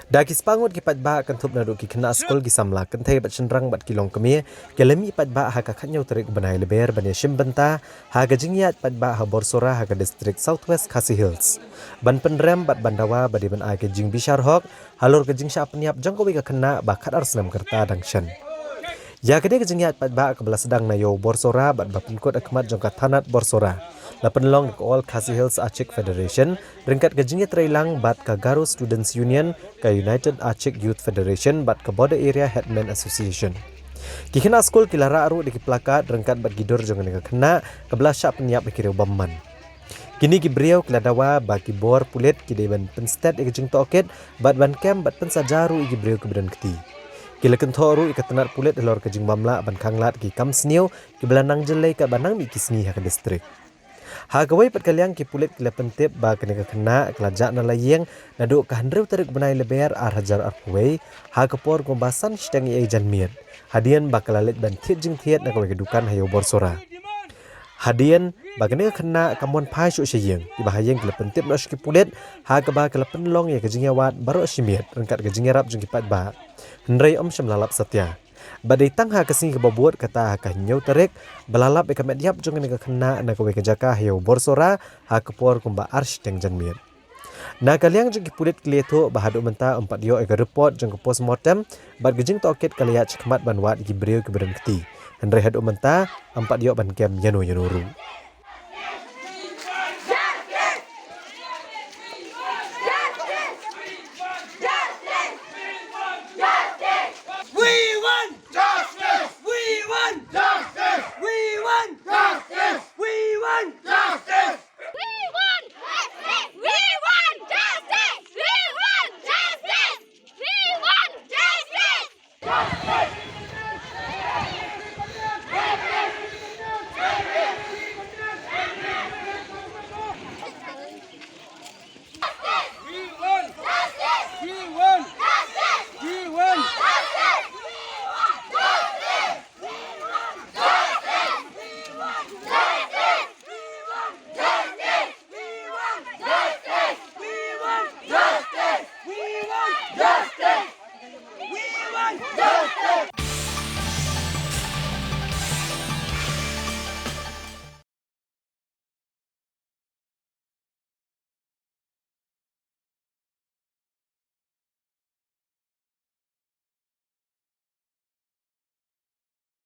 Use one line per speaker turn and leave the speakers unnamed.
Dagi sepangut ki patba kan thup na do ki kena skol ki samla kan thai bat chenrang bat kilong kemi kelemi patba ha ka khanyau tarik banai leber bania shimbenta ha ga jingyat patba ha borsora ha ga district southwest Khasi Hills ban penrem bat bandawa badi ban ai ke jing bishar hok halor ke jing sha peniap jangkowi ka kena ba khat arsenam kerta dangshan ya kede ke jingyat patba ka belas sedang na yo borsora bat bapenkot akmat jongka thanat borsora Lapan long ke All Khasi Hills Achik Federation, ringkat ke jingit Trailang bat ke Garo Students Union, ke United Achik Youth Federation bat ke Border Area Headman Association. Kikena skul kilara aru di plakat ringkat bat gidur jangan ke kena ke belasyak penyiap kiri Bamman. Kini kibriau keladawa bagi bor pulit kideban penstet ikjing toket bat ban kem bat pensajaru kibriau kebedan keti. Kila kentoru ikatenat pulit lor kejing mamla ban kanglat ki kam sniu ki belanang jelai ke banang mi kisni ha ke distrik. Hagawai pat kaliang ki pulit kila pentip ba kena kelajak na layeng na do kahandrew tarik benai leber ar hajar arpuwei ha kapor gombasan shtang i janmiet hadian bakalalit ban thiet jing thiet na kawai kedukan hayo borsora hadian bagane kena kamon pai shu sheyeng di bahayeng kila pentip na ki pulit ha ka ba kila penlong ya kejing yawat baru shimiet rengkat kejing rap jing kipat ba hendrai shamlalap satya Badai tangha kesing kebabuat kata haka nyau tarik belalap eka mediap jongan eka kena na kawe kejaka hayo borsora ha kepor kumba arsh teng janmir. Na kaliang jeng kipulit klieto bahadu menta 4 yo eka report jeng ke postmortem bad gejing toket kaliat cekmat banwat gibriu keberan keti. Hendrai hadu menta 4 yo ban kem yanu yanuru.